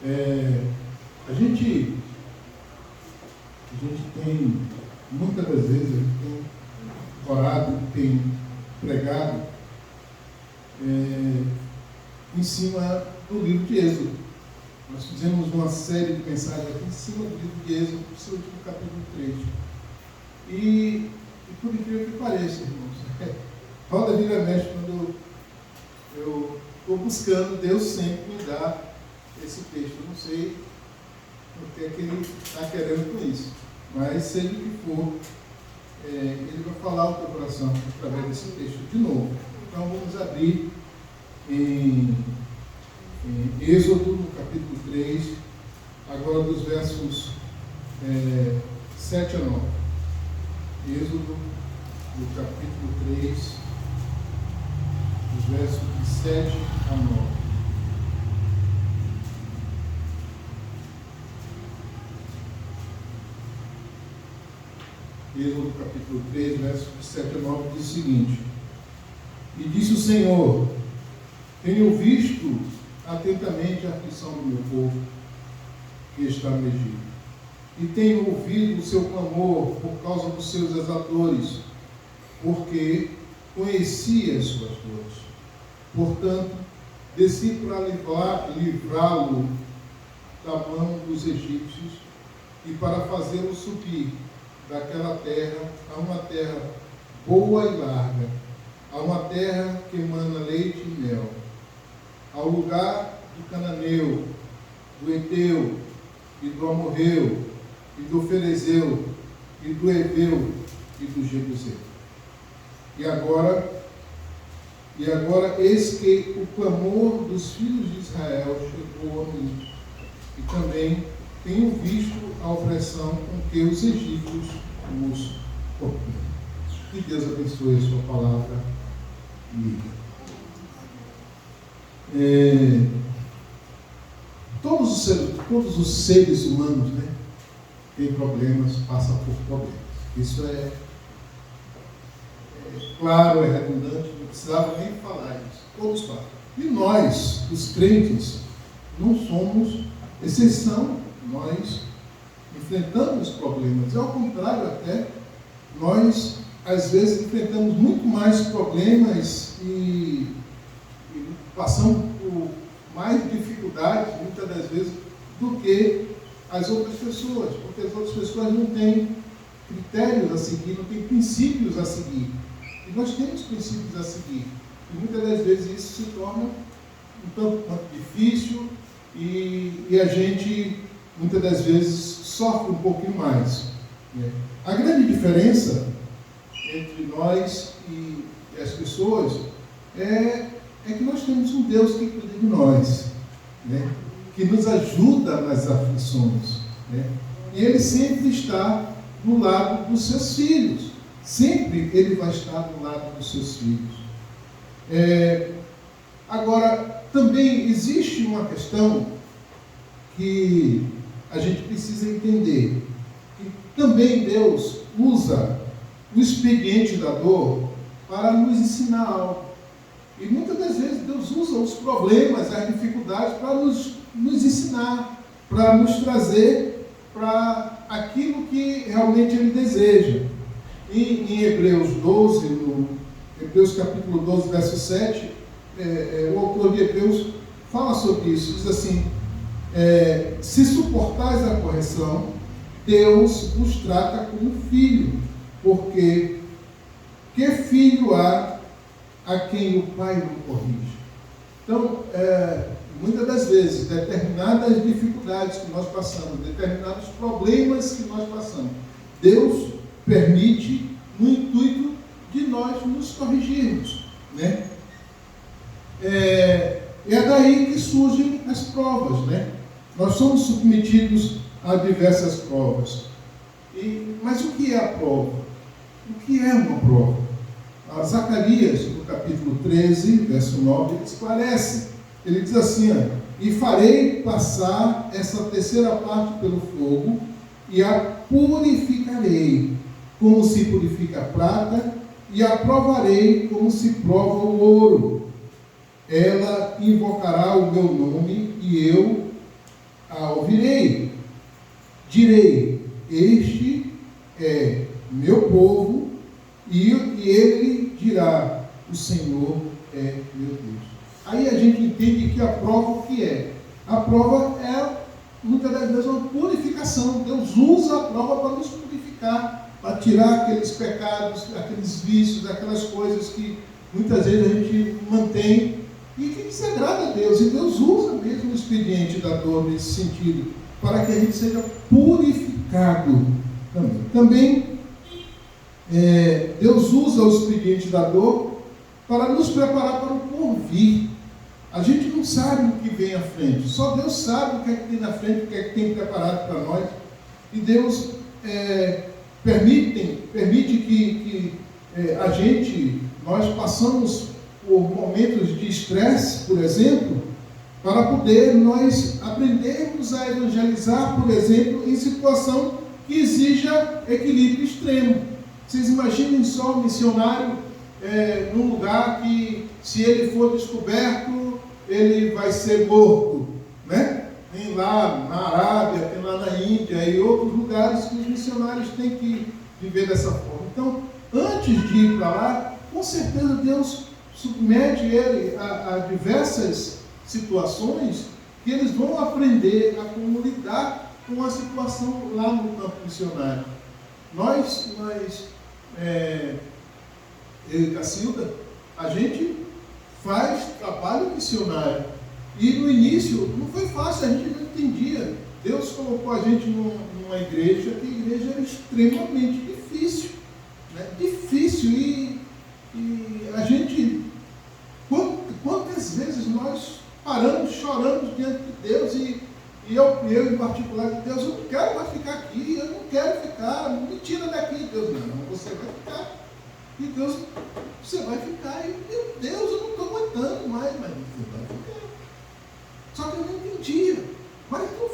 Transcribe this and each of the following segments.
A gente tem, muitas das vezes, a gente tem orado, tem pregado em cima do livro de Êxodo. Nós fizemos uma série de mensagens aqui em cima do livro de Êxodo, principalmente no capítulo 3. E por incrível que pareça, irmãos, roda vira mexe quando eu estou buscando, Deus sempre me dá esse texto. Eu não sei o que é que Ele está querendo com isso, mas seja o que for, Ele vai falar ao teu coração através desse texto de novo. Então vamos abrir em Êxodo, no capítulo 3, agora dos versos 7 a 9. Êxodo, no capítulo 3, dos versos de 7 a 9. Êxodo, capítulo 3, versos de 7 a 9, diz o seguinte: E disse o Senhor: Tenho visto atentamente a aflição do meu povo que está no Egito, e tenho ouvido o seu clamor por causa dos seus exatores, porque conheci as suas dores. Portanto, desci para livrá-lo da mão dos egípcios e para fazê-lo subir daquela terra a uma terra boa e larga, a uma terra que emana leite e mel, ao lugar do cananeu, do eteu e do amorreu e do ferezeu e do heveu e do jebuseu. E agora eis que o clamor dos filhos de Israel chegou a mim, e também tenho visto a opressão com que os egípcios os oprimem. Que Deus abençoe a sua palavra lida. Todos os seres humanos, né, têm problemas, passam por problemas. Isso é claro, é redundante, não precisava nem falar isso. Todos passam. E nós, os crentes, não somos exceção. Nós enfrentamos problemas. Ao contrário, até, nós, às vezes, enfrentamos muito mais problemas e passamos por mais dificuldades, muitas das vezes, do que as outras pessoas, porque as outras pessoas não têm critérios a seguir, não têm princípios a seguir. E nós temos princípios a seguir. E muitas das vezes isso se torna um tanto quanto difícil e a gente, muitas das vezes, sofre um pouquinho mais. A grande diferença entre nós e as pessoas é que nós temos um Deus que cuida de nós, que nos ajuda nas aflições. E Ele sempre está do lado dos seus filhos. Sempre Ele vai estar do lado dos seus filhos. Agora, também existe uma questão que a gente precisa entender. Que também Deus usa o expediente da dor para nos ensinar algo. E muitas das vezes Deus usa os problemas, as dificuldades para nos ensinar, para nos trazer para aquilo que realmente Ele deseja. Em Hebreus 12, no Hebreus capítulo 12, verso 7, o autor de Hebreus fala sobre isso. Diz assim: se suportais a correção, Deus vos trata como filho, porque que filho há a quem o pai não corrige? Então, muitas das vezes, determinadas dificuldades que nós passamos, determinados problemas que nós passamos, Deus permite no intuito de nós nos corrigirmos, É daí que surgem as provas, Nós somos submetidos a diversas provas. Mas o que é a prova? O que é uma prova? Zacarias, no capítulo 13, verso 9, ele esclarece. Ele diz assim: e farei passar essa terceira parte pelo fogo, e a purificarei, como se purifica a prata, e a provarei como se prova o ouro. Ela invocará o meu nome, e eu a ouvirei. Direi, este é meu povo, e ele dirá, o Senhor é meu Deus. Aí a gente entende que a prova o que é? A prova é, muitas das vezes, uma purificação. Deus usa a prova para nos purificar, para tirar aqueles pecados, aqueles vícios, aquelas coisas que muitas vezes a gente mantém e que desagrada a Deus. E Deus usa mesmo o expediente da dor nesse sentido, para que a gente seja purificado também. Também, Deus usa o expediente da dor para nos preparar para o porvir. A gente não sabe o que vem à frente, só Deus sabe o que é que tem na frente, o que é que tem preparado para nós. E Deus permite que nós passamos por momentos de estresse, por exemplo, para poder nós aprendermos a evangelizar, por exemplo, em situação que exija equilíbrio extremo. Vocês imaginem só um missionário num lugar que, se ele for descoberto, ele vai ser morto, né? Tem lá na Arábia, tem lá na Índia e outros lugares que os missionários têm que viver dessa forma. Então, antes de ir para lá, com certeza Deus submete ele a diversas situações que eles vão aprender a como lidar com a situação lá no campo missionário. Eu e Cacilda, a gente faz trabalho missionário. E no início não foi fácil, a gente não entendia. Deus colocou a gente numa igreja, que a igreja era extremamente difícil. Né? Difícil. E a gente, quantas vezes nós paramos, choramos diante de Deus, e eu em particular, Deus, eu não quero mais ficar aqui, eu não quero ficar, me tira daqui. Deus, não, você vai ficar. E Deus, você vai ficar. E meu Deus, eu não estou aguentando mais, mas você vai ficar. Só que eu não entendia. Mas não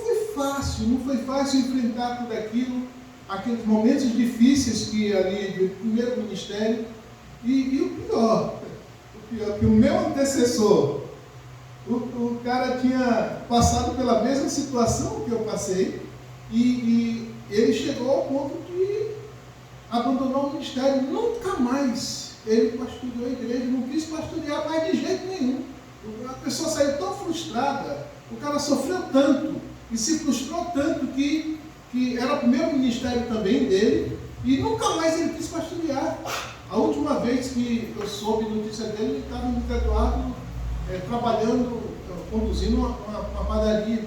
foi fácil enfrentar tudo aquilo, aqueles momentos difíceis que ali do primeiro ministério. E o pior, que o meu antecessor, o cara tinha passado pela mesma situação que eu passei, e ele chegou ao ponto de abandonar o ministério. Nunca mais ele pastoreou a igreja, não quis pastorear mais de jeito nenhum. A pessoa saiu tão frustrada, o cara sofreu tanto e se frustrou tanto que era o primeiro ministério também dele, e nunca mais ele quis pastorear. A última vez que eu soube notícia dele, ele estava no Eduardo trabalhando, conduzindo uma padaria.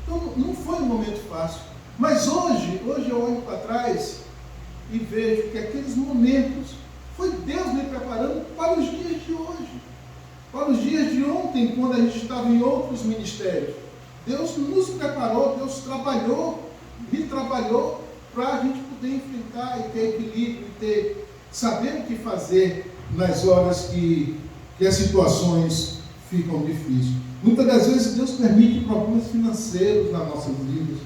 Então não foi um momento fácil. Mas hoje eu olho para trás e vejo que aqueles momentos foi Deus me preparando para os dias de hoje, para os dias de ontem, quando a gente estava em outros ministérios. Deus nos preparou, Deus me trabalhou para a gente poder enfrentar e ter equilíbrio, e saber o que fazer nas horas que as situações ficam difíceis. Muitas das vezes Deus permite problemas financeiros nas nossas vidas,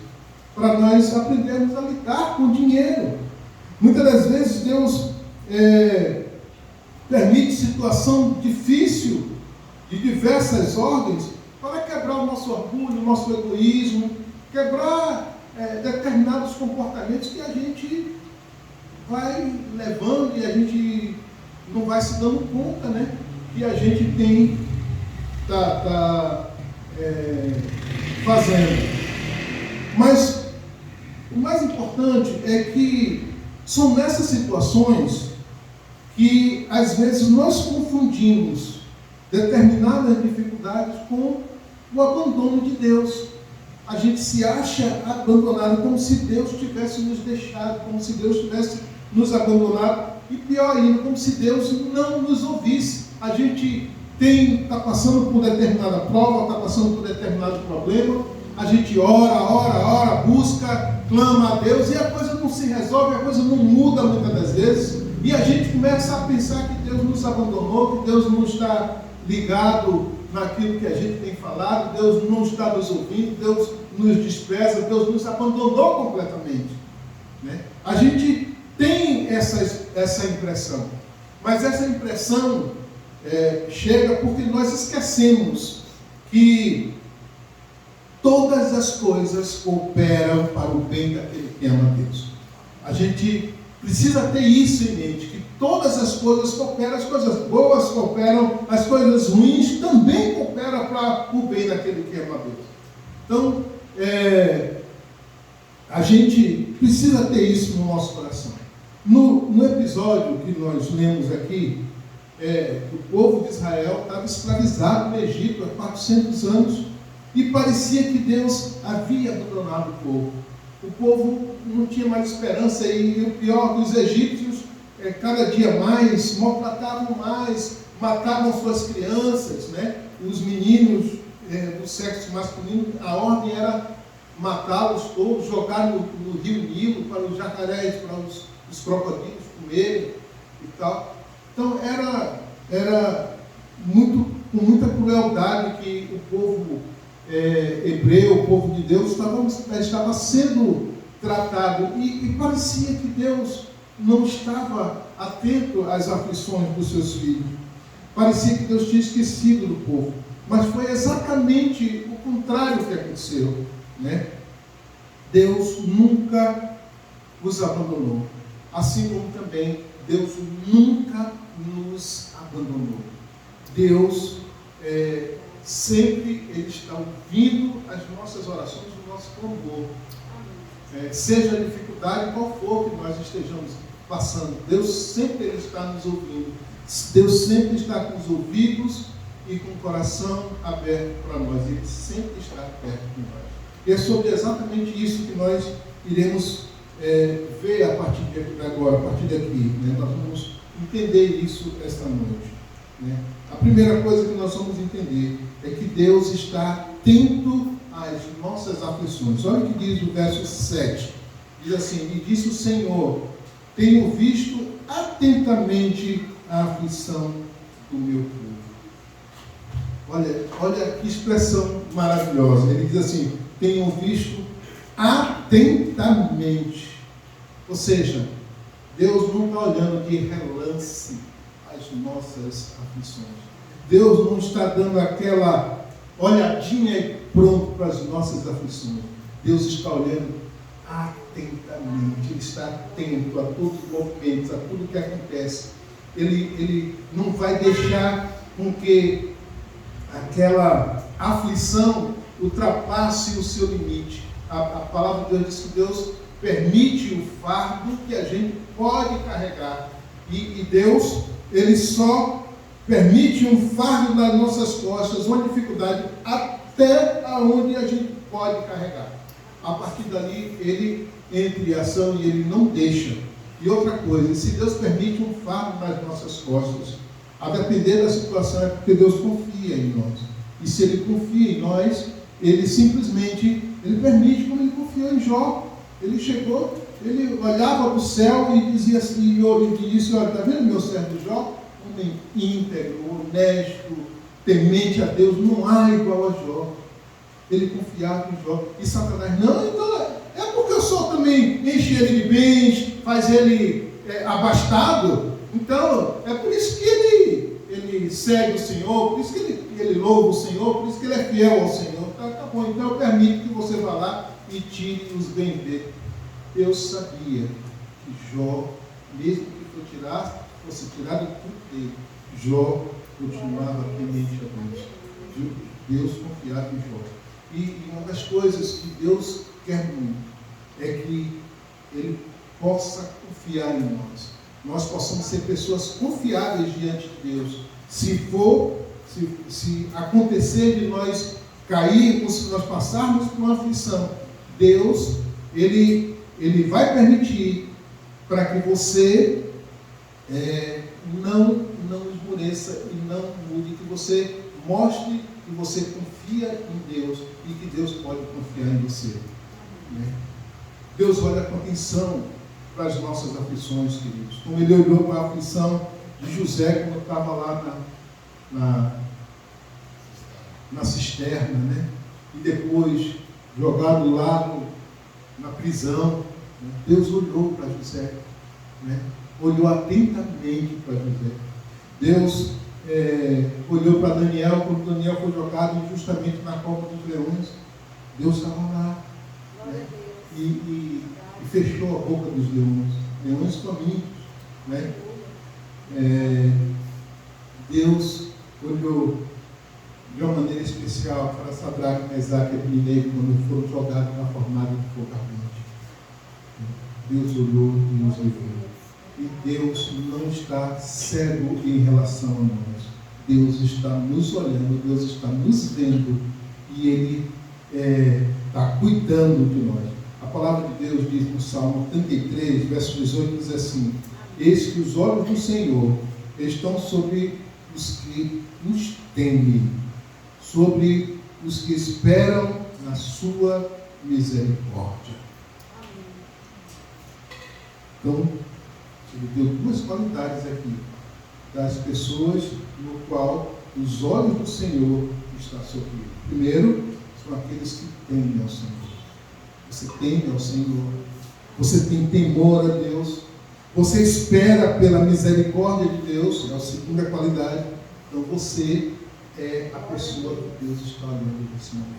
para nós aprendermos a lidar com o dinheiro. Muitas das vezes Deus permite situação difícil de diversas ordens para quebrar o nosso orgulho, o nosso egoísmo, quebrar determinados comportamentos que a gente vai levando e a gente não vai se dando conta, né? Que a gente está fazendo. Mas o mais importante é que são nessas situações que às vezes nós confundimos determinadas dificuldades com o abandono de Deus. A gente se acha abandonado, como se Deus tivesse nos deixado, como se Deus tivesse nos abandonado, e pior ainda, como se Deus não nos ouvisse. A gente está passando por determinada prova, está passando por determinado problema, a gente ora, busca, clama a Deus, e a coisa não se resolve, a coisa não muda muitas das vezes, e a gente começa a pensar que Deus nos abandonou, que Deus não está ligado naquilo que a gente tem falado, Deus não está nos ouvindo, Deus nos despreza, Deus nos abandonou completamente, né? A gente tem essa impressão, mas essa impressão chega porque nós esquecemos que todas as coisas cooperam para o bem daquele que ama a Deus. A gente precisa ter isso em mente, que todas as coisas cooperam, as coisas boas cooperam, as coisas ruins também cooperam para o bem daquele que ama a Deus. Então, a gente precisa ter isso no nosso coração. No episódio que nós lemos aqui, o povo de Israel estava escravizado no Egito há 400 anos e parecia que Deus havia abandonado o povo. O povo não tinha mais esperança e o pior, os egípcios, cada dia mais, maltratavam mais, matavam suas crianças, né? Os meninos do sexo masculino, a ordem era matá-los todos, jogar no rio Nilo para os jacarés, para os crocodilos comerem e tal. Então era com muita crueldade que o povo hebreu, o povo de Deus, estava sendo tratado. E parecia que Deus não estava atento às aflições dos seus filhos. Parecia que Deus tinha esquecido do povo. Mas foi exatamente o contrário que aconteceu, né? Deus nunca os abandonou. Assim como também Deus nunca nos abandonou. Deus sempre Ele está ouvindo as nossas orações, o nosso clamor. Seja a dificuldade qual for que nós estejamos passando, Deus sempre Ele está nos ouvindo. Deus sempre está com os ouvidos e com o coração aberto para nós. Ele sempre está perto de nós. E é sobre exatamente isso que nós iremos ver a partir de agora, a partir daqui. Né? Nós vamos entender isso esta noite. Né? A primeira coisa que nós vamos entender é que Deus está atento às nossas aflições. Olha o que diz o verso 7. Diz assim: e disse o Senhor, tenho visto atentamente a aflição do meu povo. Olha que expressão maravilhosa. Ele diz assim: tenho visto atentamente. Ou seja, Deus não está olhando de relance as nossas aflições. Deus não está dando aquela olhadinha e pronto para as nossas aflições. Deus está olhando atentamente. Ele está atento a todos os movimentos, a tudo que acontece. Ele não vai deixar com que aquela aflição ultrapasse o seu limite. A palavra de Deus diz que Deus permite o fardo que a gente pode carregar. E Deus, Ele só permite um fardo nas nossas costas, uma dificuldade, até aonde a gente pode carregar. A partir dali, Ele entra em ação e Ele não deixa. E outra coisa, se Deus permite um fardo nas nossas costas, a depender da situação, é porque Deus confia em nós. E se Ele confia em nós, Ele simplesmente, Ele permite, como Ele confiou em Jó. Ele chegou, Ele olhava para o céu e dizia assim, e disse: olha, está vendo meu servo Jó? Homem íntegro, honesto, temente a Deus, não há igual a Jó. Ele confiava em Jó. E Satanás, não, então é porque eu sou também, enche ele de bens, faz ele abastado. Então, é por isso que ele segue o Senhor, por isso que ele louva o Senhor, por isso que ele é fiel ao Senhor. Tá bom, então eu permito que você vá lá e tire os bens dele. Deus sabia que Jó, mesmo que fosse tirado tudo dele, Jó continuava temente a Deus. Deus confiava em Jó. E uma das coisas que Deus quer muito é que Ele possa confiar em nós. Nós possamos ser pessoas confiáveis diante de Deus. Se acontecer de nós cairmos, se nós passarmos por uma aflição, Deus, Ele vai permitir para que você não esmoreça e não mude, que você mostre que você confia em Deus e que Deus pode confiar em você. Né? Deus olha com atenção para as nossas aflições, queridos. Como Ele olhou para a aflição de José quando estava lá na cisterna, né? E depois jogado lá na prisão. Né? Deus olhou para José, né? Olhou atentamente para José. Deus olhou para Daniel quando Daniel foi jogado injustamente na cova dos leões. Deus estava lá, né? E fechou a boca dos leões. Leões famintos, né? Deus olhou de uma maneira especial para Sadraque, Mesaque e Abednego quando foram jogados na fornalha de fogo ardente. Deus olhou e nos livrou. E Deus não está cego em relação a nós. Deus está nos olhando, Deus está nos vendo e Ele está cuidando de nós. A palavra de Deus diz no Salmo 33, verso 18, diz assim: eis que os olhos do Senhor estão sobre os que os temem, sobre os que esperam na sua misericórdia. Então, ele deu duas qualidades aqui, das pessoas no qual os olhos do Senhor estão sobre ele. Primeiro, são aqueles que temem ao Senhor. Você teme ao Senhor, você tem temor a Deus, você espera pela misericórdia de Deus, é a segunda qualidade. Então você é a pessoa que Deus está olhando nesse momento.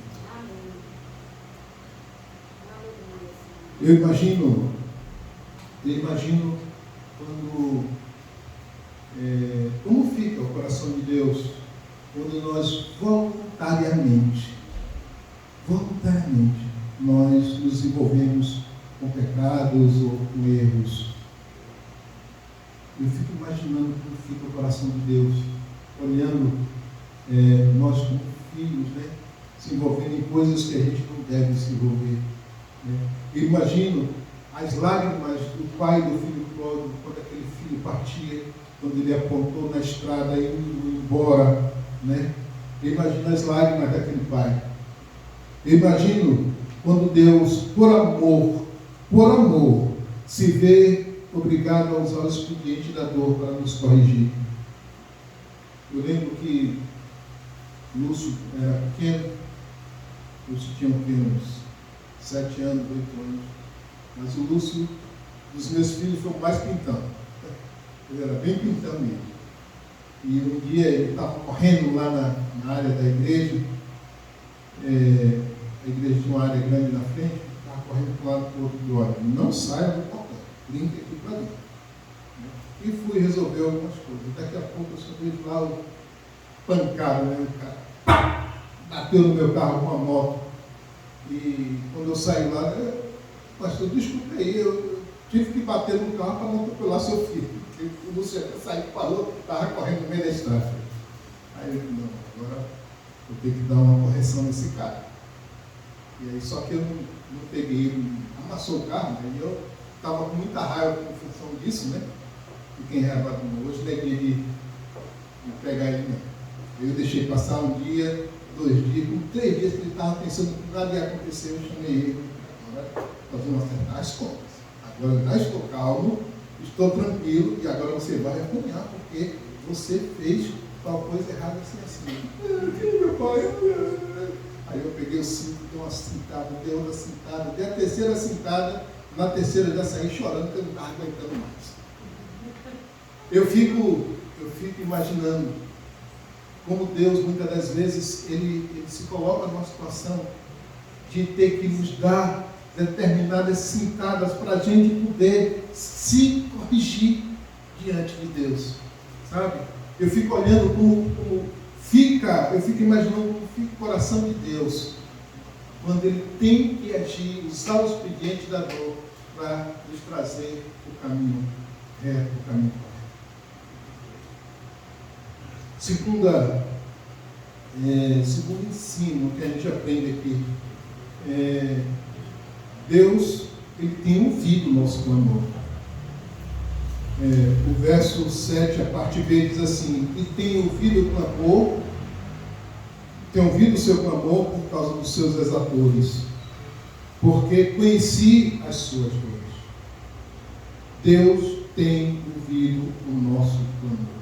Eu imagino quando, como fica o coração de Deus quando nós voluntariamente nós nos envolvemos com pecados ou com erros. Eu fico imaginando como fica o coração de Deus olhando nós como filhos, né, se envolvendo em coisas que a gente não deve se envolver, né? Eu imagino as lágrimas do pai do filho pródigo quando aquele filho partia, quando ele apontou na estrada indo embora, né? Eu imagino as lágrimas daquele pai. Eu imagino quando Deus, por amor, se vê obrigado a usar o expediente da dor para nos corrigir. Eu lembro que Lúcio era pequeno, Lúcio tinha uns 7 anos, 8 anos, mas o Lúcio, dos meus filhos, foi o mais pintão. Ele era bem pintão mesmo. E um dia ele estava correndo lá na área da igreja, a igreja tinha uma área grande na frente, estava correndo para um lado para o outro do olho. Não saia do portão, brinca aqui para dentro. E fui resolver algumas coisas. Daqui a pouco eu só vejo lá o pancado, né? O cara bateu no meu carro com a moto. E quando eu saí lá, pastor, desculpa aí, eu tive que bater no carro para não atropelar seu filho. Porque o Luciano saiu, parou, estava correndo no meio da estrada. Aí eu disse, não, agora eu tenho que dar uma correção nesse cara. E aí, só que eu não peguei, ele amassou o carro, né? E eu estava com muita raiva em função disso, né? E quem raiva hoje neguei de pegar ele mesmo. Eu deixei passar um dia, 2 dias, com 3 dias que ele estava pensando que nada ia acontecer, eu chamei ele. Agora nós vamos acertar as contas. Agora eu já estou calmo, estou tranquilo, e agora você vai apanhar, porque você fez tal coisa errada assim. Meu pai. Aí eu peguei o cinto, dei uma cintada, dei outra cintada, dei a terceira cintada, na terceira já saí chorando, porque eu não estava aguentando mais. Eu fico imaginando como Deus, muitas das vezes, ele se coloca numa situação de ter que nos dar determinadas cintadas para a gente poder se corrigir diante de Deus, sabe? Eu fico olhando como fica, eu fico imaginando como fica o coração de Deus quando Ele tem que agir, usar o expediente da dor para nos trazer o caminho reto, o caminho correto. Segundo ensino que a gente aprende aqui, Deus, Ele tem ouvido o nosso clamor. O verso 7, a parte B, diz assim: e tem ouvido o seu clamor por causa dos seus exatores, porque conheci as suas dores. Deus tem ouvido o nosso clamor.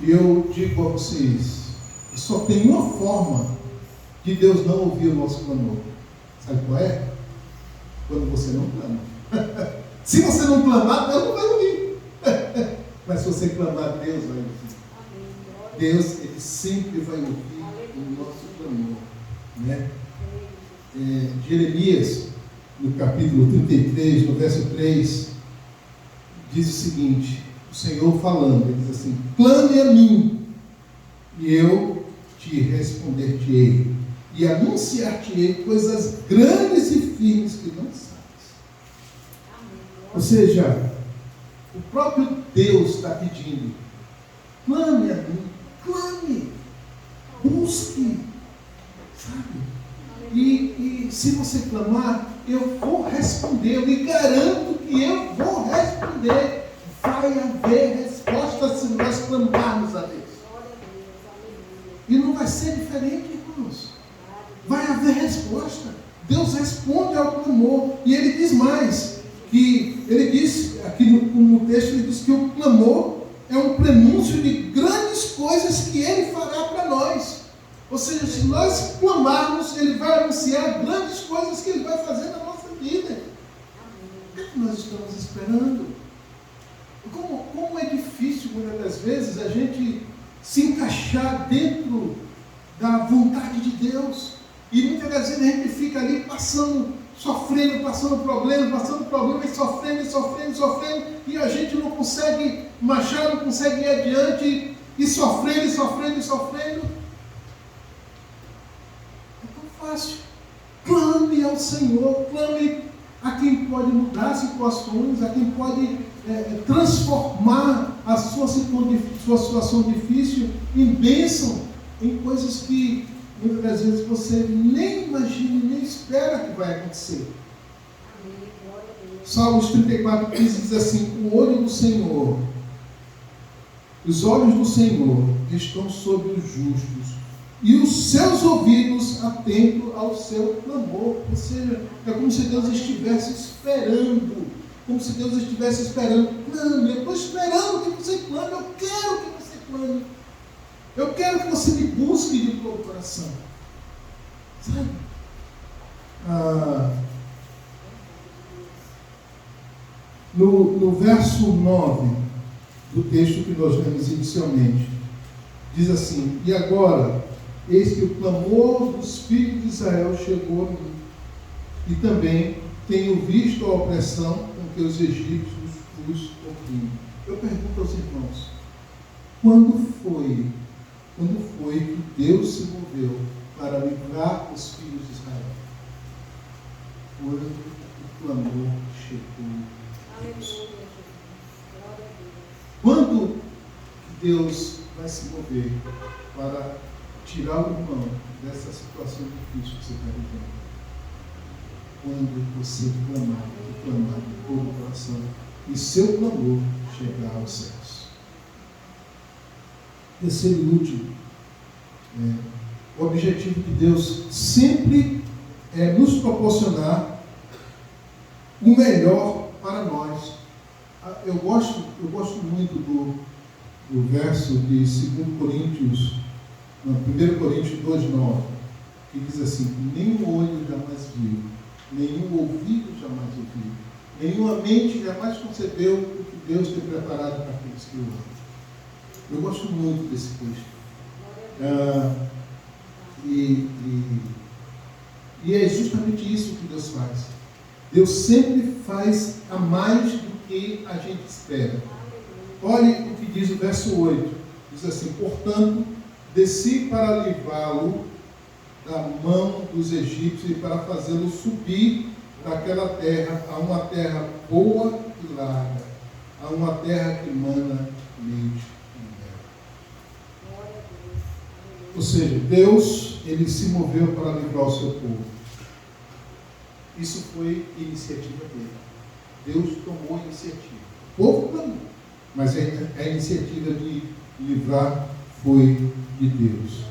E eu digo a vocês, só tem uma forma de Deus não ouvir o nosso clamor. Sabe qual é? Quando você não clama. Se você não clamar, Deus não vai ouvir. Mas se você clamar, Deus vai ouvir. Deus, Ele sempre vai ouvir o nosso clamor, né? Jeremias, no capítulo 33, no verso 3, diz o seguinte, o Senhor falando, ele diz assim: clame a mim, e eu te responder-te-ei, e anunciar-te-ei coisas grandes e firmes que não sabes. Ou seja, o próprio Deus está pedindo: clame a mim, clame, busque, sabe? E se você clamar, eu vou responder, eu lhe garanto que eu vou responder. Vai haver resposta se nós clamarmos a Deus. E não vai ser diferente, irmãos. Vai haver resposta. Deus responde ao clamor. E ele diz mais, que ele diz, aqui no texto, ele diz que o clamor é um prenúncio de grandes coisas que ele fará para nós. Ou seja, se nós clamarmos, ele vai anunciar grandes coisas que ele vai fazer na nossa vida. O que é que nós estamos esperando? Como é difícil, muitas das vezes, a gente se encaixar dentro da vontade de Deus. E muitas das vezes a gente fica ali sofrendo, passando problema, e sofrendo, e a gente não consegue marchar, não consegue ir adiante, e sofrendo. Fácil. Clame ao Senhor, clame a quem pode mudar situações, a quem pode transformar a sua situação difícil em bênção, em coisas que muitas das vezes você nem imagina, nem espera que vai acontecer. Salmos 34, 15 diz assim: o olho do Senhor, os olhos do Senhor estão sobre os justos, e os seus ouvidos atentos ao seu clamor. Ou seja, é como se Deus estivesse esperando. Clame, eu estou esperando que você clame, eu quero que você clame. Eu quero que você me busque de todo o coração. Sabe? No verso 9 do texto que nós lemos inicialmente, diz assim: e agora, eis que o clamor dos filhos de Israel chegou a mim, e também tenho visto a opressão com que os egípcios os oprimem. Eu pergunto aos irmãos: quando foi que Deus se moveu para livrar os filhos de Israel? Quando o clamor chegou a Deus. Quando Deus vai se mover para tirar o irmão dessa situação difícil que você está vivendo? Quando você clamar de todo o coração e seu clamor chegar aos céus. Terceiro e último, o objetivo de Deus sempre é nos proporcionar o melhor para nós. Eu gosto muito do verso de 2 Coríntios, 1 Coríntios 2,9, que diz assim: nenhum olho jamais viu, nenhum ouvido jamais ouviu, nenhuma mente jamais concebeu o que Deus tem preparado para aqueles que o amam. Eu gosto muito desse texto. E é justamente isso que Deus faz. Deus sempre faz a mais do que a gente espera. Olhe o que diz o verso 8. Diz assim: portanto, desci para livrá-lo da mão dos egípcios e para fazê-lo subir daquela terra a uma terra boa e larga, a uma terra que emana leite e mel. Ou seja, Deus, ele se moveu para livrar o seu povo. Isso foi iniciativa dele. Deus tomou a iniciativa. O povo clamou, mas a iniciativa de livrar foi de Deus.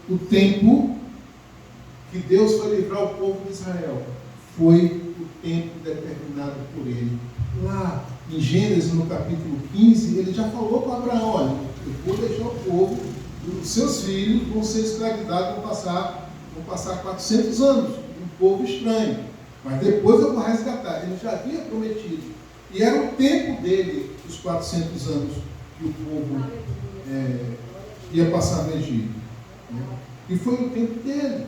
O tempo que Deus foi livrar o povo de Israel foi o tempo determinado por ele. Lá em Gênesis, no capítulo 15, ele já falou para Abraão: olha, eu vou deixar o povo, os seus filhos vão ser escravizados, vão passar 400 anos, um povo estranho, mas depois eu vou resgatar. Ele já havia prometido, e era o tempo dele, os 400 anos que o povo ia passar no Egito, né? E foi o tempo dele.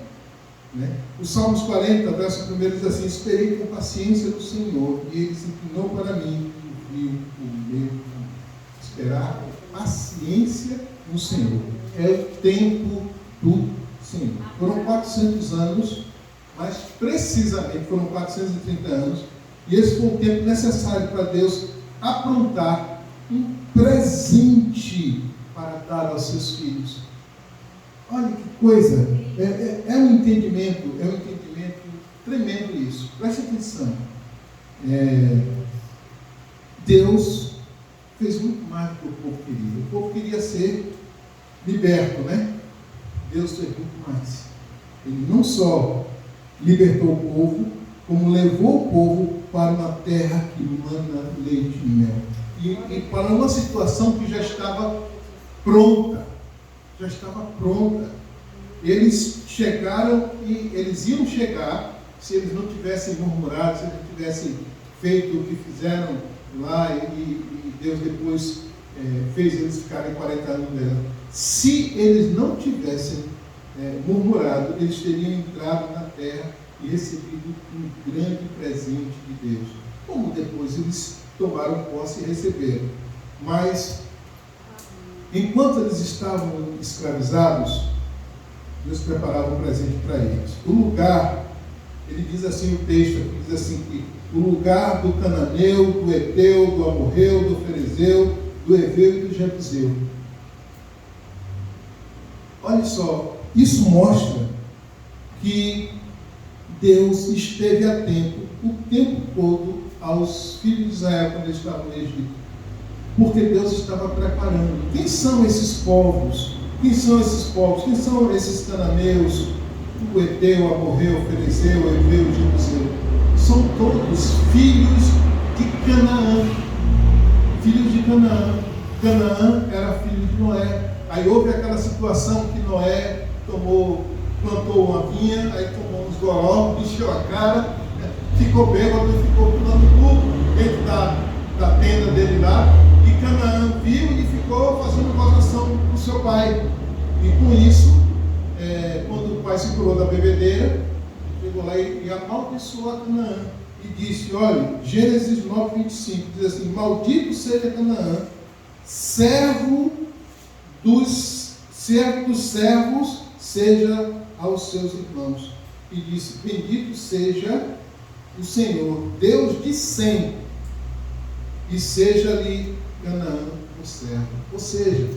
né? O Salmos 40, verso 1 diz assim: esperei com paciência no Senhor, e Ele se inclinou para mim e viu o meu caminho. Esperar com paciência no Senhor. É o tempo do Senhor. Foram 400 anos, mas precisamente foram 430 anos, e esse foi o tempo necessário para Deus aprontar um presente para dar aos seus filhos. Olha que coisa, é um entendimento tremendo isso. Preste atenção. Deus fez muito mais do que o povo queria. O povo queria ser liberto, né? Deus fez muito mais. Ele não só libertou o povo, como levou o povo para uma terra que mana leite e mel. E para uma situação que já estava pronta. Eles chegaram e eles iam chegar se eles não tivessem murmurado, se eles não tivessem feito o que fizeram lá e Deus depois fez eles ficarem 40 anos nela. Se eles não tivessem murmurado, eles teriam entrado na terra e recebido um grande presente de Deus. Como depois eles tomaram posse e receberam. Mas, enquanto eles estavam escravizados, Deus preparava um presente para eles. O lugar, ele diz assim, o texto aqui diz assim, que o lugar do cananeu, do heteu, do amorreu, do ferezeu, do heveu e do jebuseu. Olha só, isso mostra que Deus esteve atento o tempo todo aos filhos de Israel quando eles estavam no Egito. Porque Deus estava preparando. Quem são esses povos? Quem são esses cananeus? O heteu, o amorreu, o ferezeu, o heveu, o jebuseu. São todos filhos de Canaã. Filhos de Canaã. Canaã era filho de Noé. Aí houve aquela situação que Noé plantou uma vinha, aí tomou uns goró, encheu a cara, ficou bêbado e ficou pulando tudo dentro da tenda dele lá. E Canaã viu e ficou fazendo gozação com seu pai. E com isso, quando o pai se curou da bebedeira, chegou lá e amaldiçoou a Canaã. E disse, olha, Gênesis 9:25, diz assim: maldito seja Canaã, servo dos servos, seja aos seus irmãos. E disse, bendito seja o Senhor, Deus de Sem, e seja-lhe Canaã o servo. Ou seja,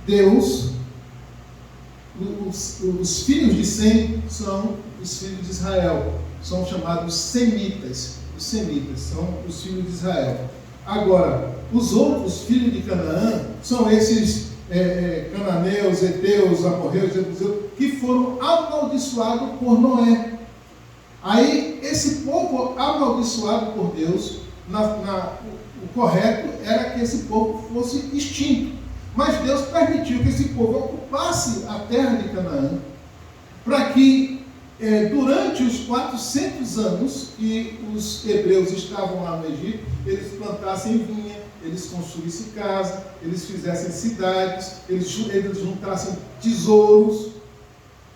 Deus, os filhos de Sem são os filhos de Israel, são chamados semitas. Os semitas são os filhos de Israel. Agora, os outros filhos de Canaã são esses cananeus, heteus, amorreus, jebuseus, que foram amaldiçoados por Noé. Aí, esse povo amaldiçoado por Deus, o correto era que esse povo fosse extinto. Mas Deus permitiu que esse povo ocupasse a terra de Canaã, para que durante os 400 anos que os hebreus estavam lá no Egito, eles plantassem vinha, eles construíssem casa, eles fizessem cidades, eles juntassem tesouros.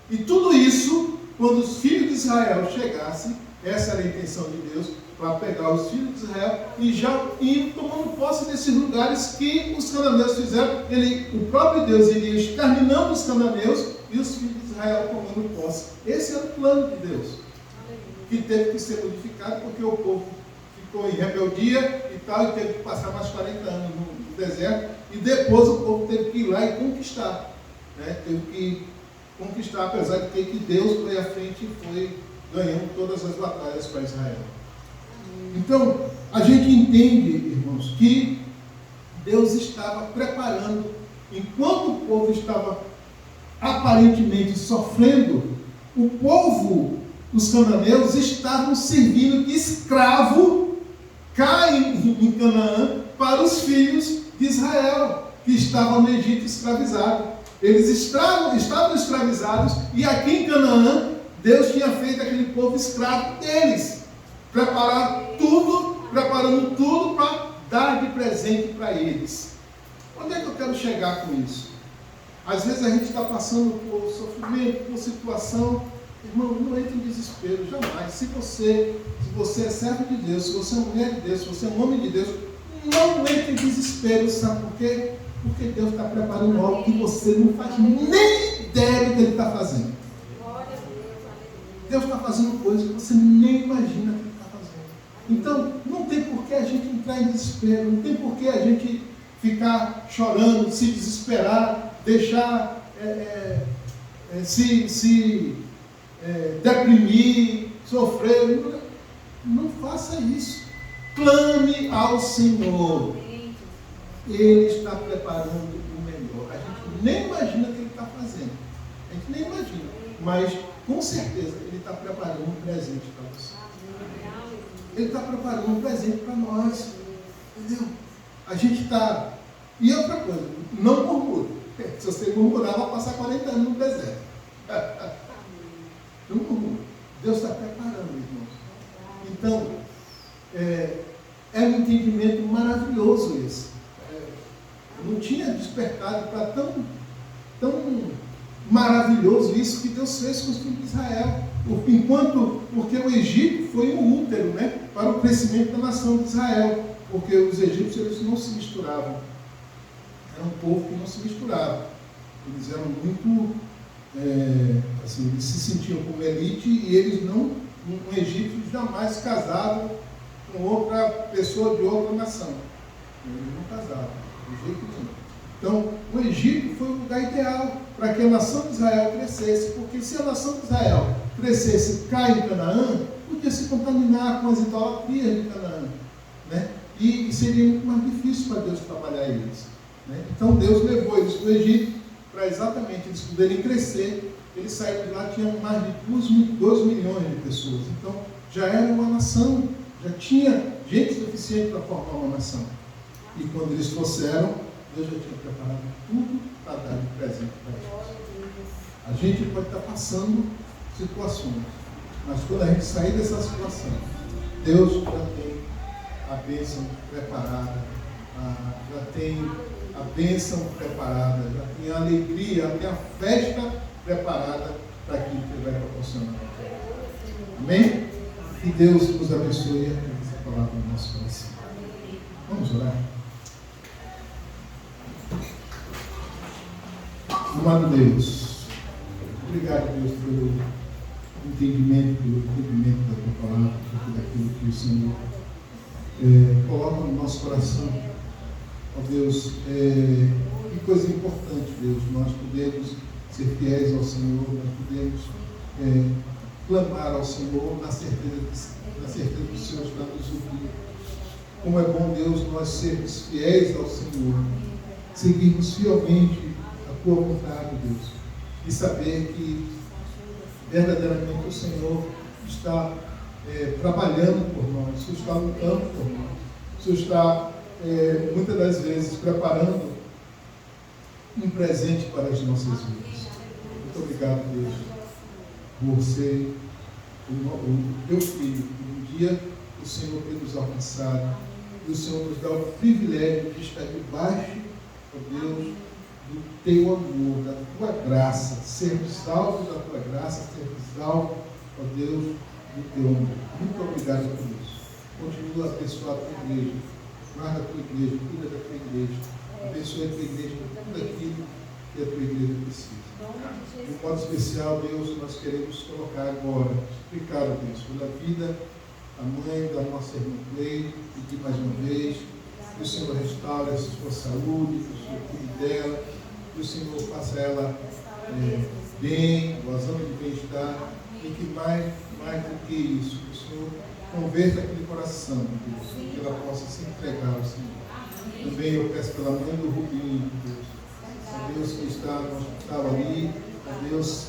E tudo isso, quando os filhos de Israel chegassem, essa era a intenção de Deus, para pegar os filhos de Israel e já ir tomando posse desses lugares que os cananeus fizeram. O próprio Deus iria exterminando os cananeus e os filhos de Israel tomando posse. Esse era o plano de Deus, que teve que ser modificado porque o povo ficou em rebeldia e tal, e teve que passar mais 40 anos no deserto, e depois o povo teve que ir lá e conquistar, né? Teve que conquistar, apesar de que Deus foi à frente e foi ganhando todas as batalhas para Israel. Então, a gente entende, irmãos, que Deus estava preparando, enquanto o povo estava aparentemente sofrendo, o povo, os cananeus, estavam servindo de escravo cá em Canaã para os filhos de Israel, que estavam no Egito escravizados. Eles estavam escravizados, e aqui em Canaã, Deus tinha feito aquele povo escravo deles, preparando tudo para dar de presente para eles. Onde é que eu quero chegar com isso? Às vezes a gente está passando por sofrimento, por situação, Irmão, não entre em desespero, jamais. Se você é servo de Deus, se você é mulher de Deus, se você é um homem de Deus, não entre em desespero, sabe por quê? Porque Deus está preparando algo que você não faz nem ideia do que Ele está fazendo. Deus está fazendo coisas que você nem imagina que Ele está fazendo. Então, não tem por que a gente entrar em desespero, não tem por que a gente ficar chorando, se desesperar, deixar se deprimir, sofrer. Não faça isso. Clame ao Senhor. Ele está preparando o melhor. A gente nem imagina o que Ele está fazendo. A gente nem imagina. Mas, com certeza, Ele está preparando um presente para você. Ele está preparando um presente para nós. Entendeu? A gente está... E outra coisa, não murmure. Se você murmurar, vai passar 40 anos no deserto. Não murmure. Deus está preparando, irmãos. Então, é um entendimento maravilhoso esse. Eu não tinha despertado para tão maravilhoso isso que Deus fez com os filhos de Israel. Porque o Egito foi um útero, né, para o crescimento da nação de Israel. Porque os egípcios eles não se misturavam. Era um povo que não se misturava. Eles eram muito, assim, eles se sentiam como elite e eles não, um egípcio jamais casava com outra pessoa de outra nação. Eles não casavam, de jeito nenhum. Então, o Egito foi o lugar ideal para que a nação de Israel crescesse, porque se a nação de Israel crescesse cá em Canaã, podia se contaminar com as idolatrias de Canaã, né? E seria muito mais difícil para Deus trabalhar eles, né? Então Deus levou eles para o Egito para exatamente eles poderem crescer. Eles saíram de lá, tinham mais de 2 milhões de pessoas. Então já era uma nação, já tinha gente suficiente para formar uma nação. E quando eles trouxeram, Deus já tinha preparado tudo para dar de presente para eles. A gente pode estar passando situações, mas quando a gente sair dessa situação, Deus já tem a bênção preparada, já tem a bênção preparada, já tem a alegria, já tem a festa preparada para aquilo que Ele vai proporcionar. Amém? Que Deus nos abençoe com essa palavra no nosso coração. Vamos orar. Amado Deus, obrigado, Deus, pelo entendimento, pelo cumprimento da Tua palavra, por tudo aquilo que o Senhor coloca no nosso coração. Ó Deus, que coisa importante, Deus, nós podemos ser fiéis ao Senhor, nós podemos clamar ao Senhor na certeza que o Senhor está nos ouvindo. Como é bom, Deus, nós sermos fiéis ao Senhor, seguirmos fielmente a Tua vontade, Deus, e saber que verdadeiramente o Senhor está trabalhando por nós, o Senhor está lutando por nós, o Senhor está muitas das vezes preparando um presente para as nossas vidas. Muito obrigado, Deus, por ser o Teu Filho. Um dia o Senhor tem nos alcançado e o Senhor nos dá o privilégio de estar debaixo, ó Deus, do Teu amor, da Tua graça, sermos salvos da Tua graça, sermos salvos, ó Deus, do Teu amor. Muito obrigado por isso. Continua a abençoar a Tua igreja, guarda a Tua igreja, cuida da Tua igreja, abençoa a Tua igreja com tudo aquilo que a Tua igreja precisa. De um modo especial, Deus, nós queremos colocar agora, explicar, Deus, pela vida, a mãe da nossa irmã Cleide, pedir mais uma vez, que o Senhor restaure a sua saúde, que o Senhor cuide dela, que o Senhor faça ela bem, gozando de bem-estar, e que mais do que isso, que o Senhor converta aquele coração, Deus, que ela possa se entregar ao Senhor. Também eu peço pela mãe do Rubinho, Deus, a Deus que está no hospital ali, a Deus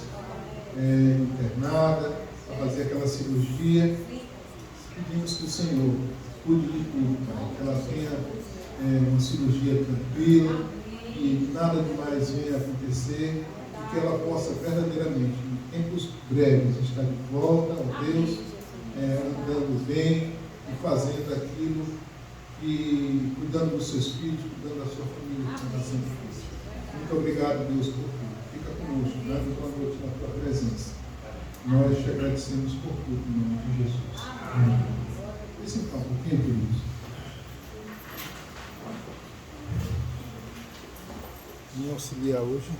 internada, para fazer aquela cirurgia. Pedimos que o Senhor cuide de tudo, Pai, que ela tenha uma cirurgia tranquila, que nada demais venha acontecer, e que ela possa verdadeiramente, em tempos breves, estar de volta a Deus, andando bem e fazendo aquilo, e cuidando dos seus filhos, cuidando da sua família, que está sendo feita. Muito obrigado, Deus, por tudo. Fica conosco, dá-nos uma noite na Tua presença. Nós te agradecemos por tudo, em nome de Jesus. Amém. Esse é um pouquinho, queridos. Me auxiliar hoje.